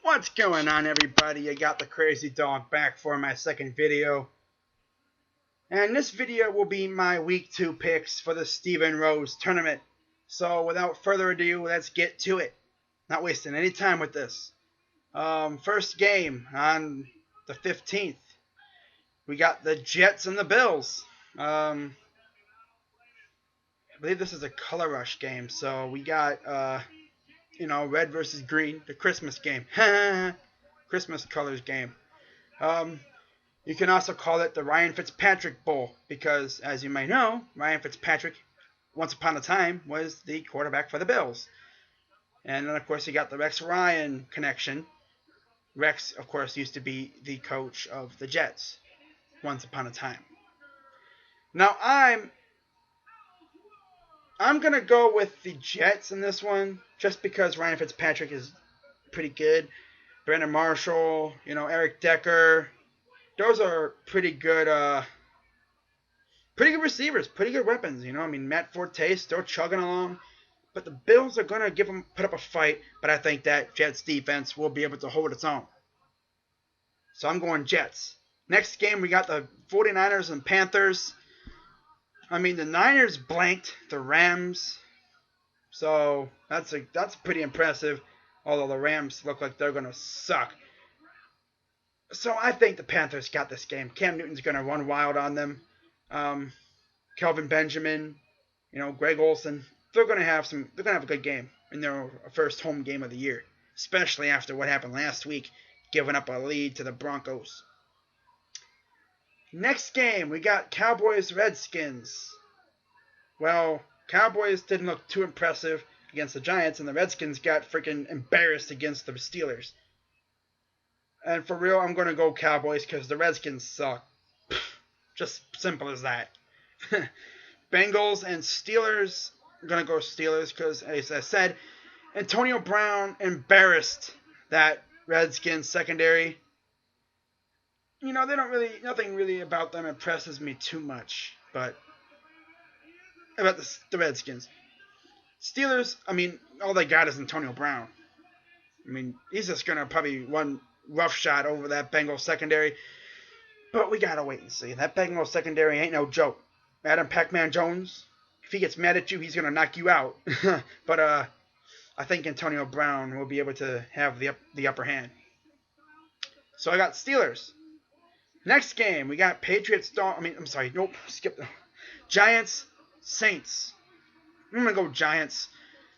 What's going on, everybody? I got the Crazy Dog back for my second video. And this video will be my week 2 picks for the Stephen Rose tournament. So without further ado, let's get to it. Not wasting any time with this. First game on the 15th. We got the Jets and the Bills. I believe this is a color rush game. So we got, red versus green. The Christmas game. Christmas colors game. You can also call it the Ryan Fitzpatrick Bowl because, as you may know, Ryan Fitzpatrick, once upon a time, was the quarterback for the Bills. And then, of course, you got the Rex Ryan connection. Rex, of course, used to be the coach of the Jets once upon a time. Now, I'm going to go with the Jets in this one just because Ryan Fitzpatrick is pretty good. Brandon Marshall, Eric Decker. Those are pretty good receivers, pretty good weapons, Matt Forte still chugging along. But the Bills are going to put up a fight, but I think that Jets defense will be able to hold its own. So I'm going Jets. Next game, we got the 49ers and Panthers. The Niners blanked the Rams. So that's pretty impressive, although the Rams look like they're going to suck. So I think the Panthers got this game. Cam Newton's going to run wild on them. Kelvin Benjamin, Greg Olsen. They're going to have a good game in their first home game of the year, especially after what happened last week, giving up a lead to the Broncos. Next game, we got Cowboys-Redskins. Well, Cowboys didn't look too impressive against the Giants, and the Redskins got freaking embarrassed against the Steelers. And for real, I'm going to go Cowboys because the Redskins suck. Just simple as that. Bengals and Steelers. I'm going to go Steelers because, as I said, Antonio Brown embarrassed that Redskins secondary. Nothing really about them impresses me too much. But about the Redskins. Steelers, all they got is Antonio Brown. He's just going to probably run roughshod over that Bengals secondary. But we got to wait and see. That Bengals secondary ain't no joke. Adam Pac-Man Jones, if he gets mad at you, he's going to knock you out. But I think Antonio Brown will be able to have the upper hand. So I got Steelers. Next game, we got Patriots. Giants, Saints. I'm going to go Giants.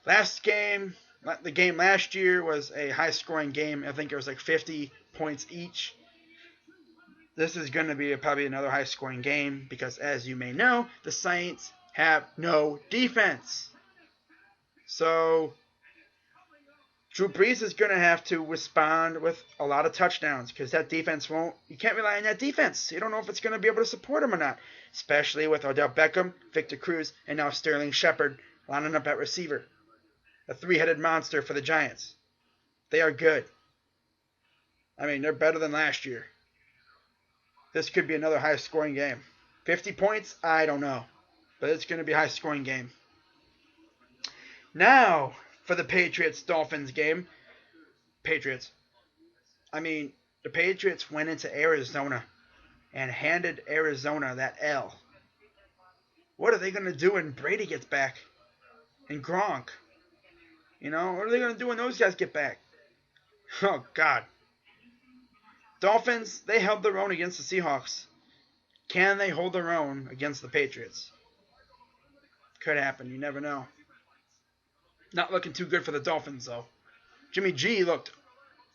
Last game, the game last year was a high-scoring game. I think it was like 50 points each. This is going to be probably another high-scoring game because, as you may know, the Saints have no defense. So, Drew Brees is going to have to respond with a lot of touchdowns because that defense you can't rely on that defense. You don't know if it's going to be able to support him or not, especially with Odell Beckham, Victor Cruz, and now Sterling Shepard lining up at receiver. A three-headed monster for the Giants. They are good. They're better than last year. This could be another high-scoring game. 50 points? I don't know. But it's going to be a high-scoring game. Now, for the Patriots-Dolphins game. Patriots. The Patriots went into Arizona and handed Arizona that L. What are they going to do when Brady gets back? And Gronk? What are they going to do when those guys get back? Oh, God. Dolphins, they held their own against the Seahawks. Can they hold their own against the Patriots? Could happen. You never know. Not looking too good for the Dolphins, though. Jimmy G looked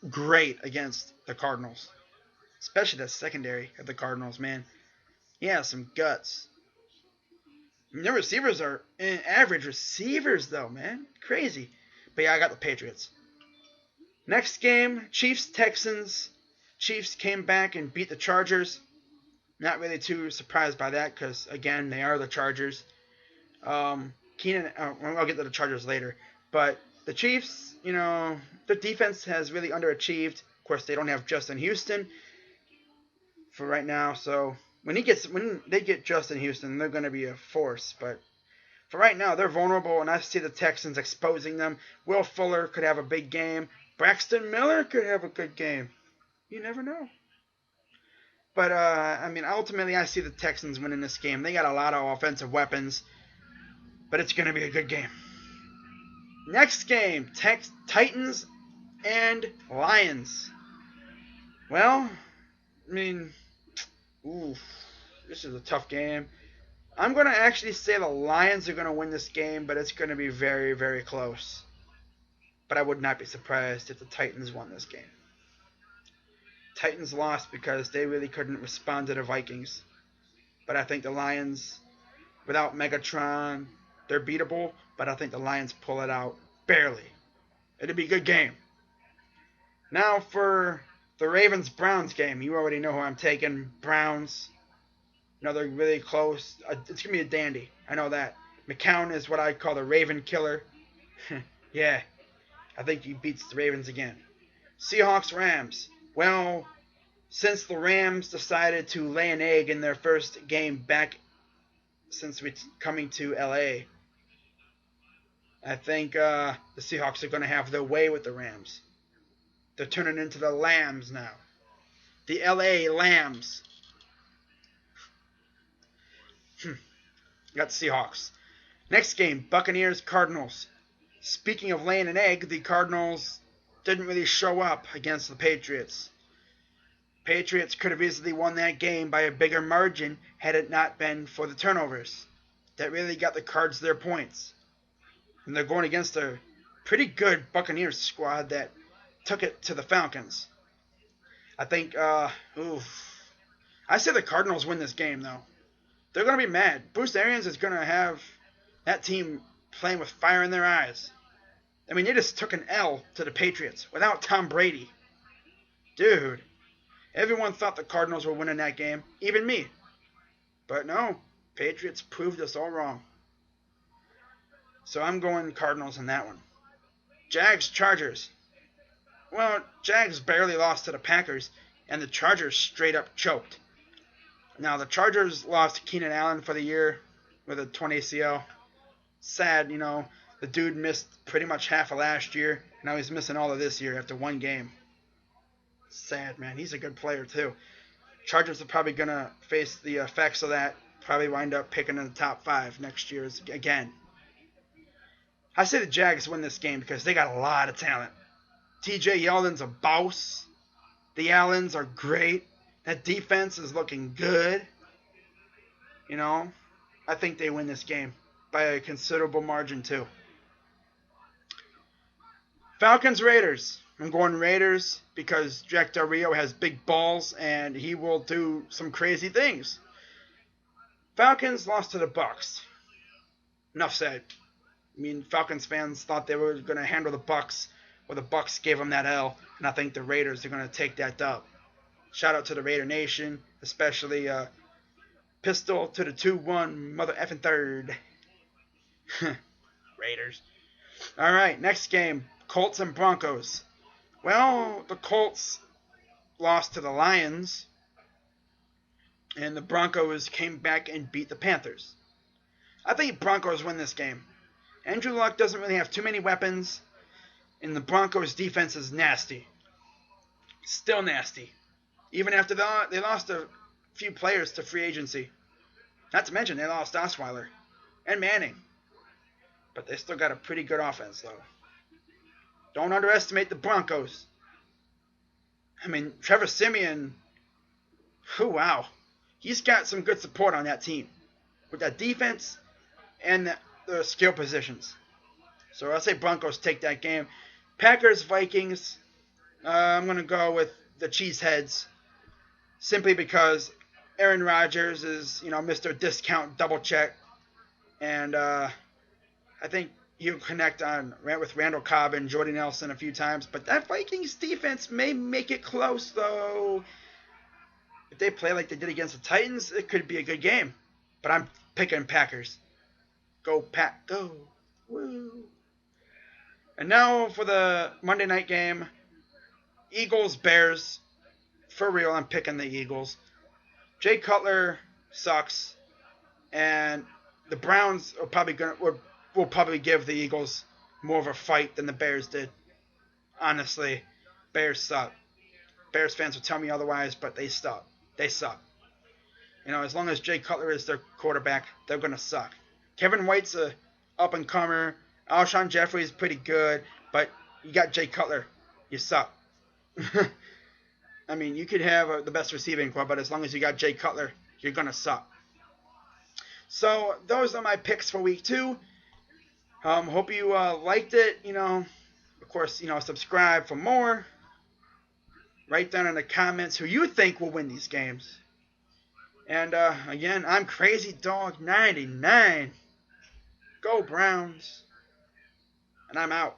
great against the Cardinals. Especially the secondary of the Cardinals, man. He has some guts. Their receivers are average receivers, though, man. Crazy. But yeah, I got the Patriots. Next game, Chiefs-Texans. Chiefs came back and beat the Chargers. Not really too surprised by that because, again, they are the Chargers. I'll get to the Chargers later. But the Chiefs, their defense has really underachieved. Of course, they don't have Justin Houston for right now. So when they get Justin Houston, they're going to be a force. But for right now, they're vulnerable, and I see the Texans exposing them. Will Fuller could have a big game. Braxton Miller could have a good game. You never know. But, I mean, ultimately, I see the Texans winning this game. They got a lot of offensive weapons, but it's going to be a good game. Next game, Titans and Lions. Well, I mean, this is a tough game. I'm going to actually say the Lions are going to win this game, but it's going to be very, very close. But I would not be surprised if the Titans won this game. Titans lost because they really couldn't respond to the Vikings. But I think the Lions, without Megatron, they're beatable, but I think the Lions pull it out barely. It'll be a good game. Now for the Ravens-Browns game. You already know who I'm taking. Browns. Another really close. It's going to be a dandy. I know that. McCown is what I call the Raven killer. Yeah. I think he beats the Ravens again. Seahawks-Rams. Well, since the Rams decided to lay an egg in their first game back since coming to LA, I think the Seahawks are going to have their way with the Rams. They're turning into the Lambs now. The LA Lambs. Got Seahawks. Next game, Buccaneers-Cardinals. Speaking of laying an egg, the Cardinals didn't really show up against the Patriots. Patriots could have easily won that game by a bigger margin had it not been for the turnovers. That really got the Cards their points. And they're going against a pretty good Buccaneers squad that took it to the Falcons. I think, I say the Cardinals win this game, though. They're going to be mad. Bruce Arians is going to have that team playing with fire in their eyes. I mean, they just took an L to the Patriots without Tom Brady. Dude, everyone thought the Cardinals were winning that game, even me. But no, Patriots proved us all wrong. So I'm going Cardinals in that one. Jags-Chargers. Well, Jags barely lost to the Packers, and the Chargers straight up choked. Now, the Chargers lost Keenan Allen for the year with a torn ACL. Sad, you know. The dude missed pretty much half of last year. Now he's missing all of this year after one game. Sad, man. He's a good player, too. Chargers are probably going to face the effects of that. Probably wind up picking in the top 5 next year again. I say the Jags win this game because they got a lot of talent. TJ Yeldon's a boss. The Allens are great. That defense is looking good. You know, I think they win this game by a considerable margin, too. Falcons-Raiders. I'm going Raiders because Jack Del Rio has big balls and he will do some crazy things. Falcons lost to the Bucs. Enough said. I mean, Falcons fans thought they were going to handle the Bucs, well, the Bucs gave them that L, and I think the Raiders are going to take that dub. Shout out to the Raider Nation, especially Pistol to the 2-1 mother effing third. Raiders. All right, next game, Colts and Broncos. Well, the Colts lost to the Lions, and the Broncos came back and beat the Panthers. I think Broncos win this game. Andrew Luck doesn't really have too many weapons, and the Broncos' defense is nasty. Still nasty. Even after they lost a few players to free agency. Not to mention they lost Osweiler and Manning. But they still got a pretty good offense, though. Don't underestimate the Broncos. I mean, Trevor Siemian, wow. He's got some good support on that team. With that defense and the skill positions. So I'll say Broncos take that game. Packers-Vikings, I'm going to go with the Cheeseheads. Simply because Aaron Rodgers is, Mr. Discount double check. And I think he'll connect with Randall Cobb and Jordy Nelson a few times. But that Vikings defense may make it close, though. If they play like they did against the Titans, it could be a good game. But I'm picking Packers. Go, Pack, go. Woo. And now for the Monday night game. Eagles-Bears. For real, I'm picking the Eagles. Jay Cutler sucks. And the Browns are will probably give the Eagles more of a fight than the Bears did. honestly, Bears suck. Bears fans will tell me otherwise, but they suck. They suck. As long as Jay Cutler is their quarterback, they're going to suck. Kevin White's a up-and-comer. Alshon Jeffrey's pretty good, but you got Jay Cutler. You suck. I mean, you could have the best receiving core, but as long as you got Jay Cutler, you're going to suck. So those are my picks for week 2. Hope you liked it. Of course, subscribe for more. Write down in the comments who you think will win these games. And again, I'm Crazy Dog 99. Go Browns. And I'm out.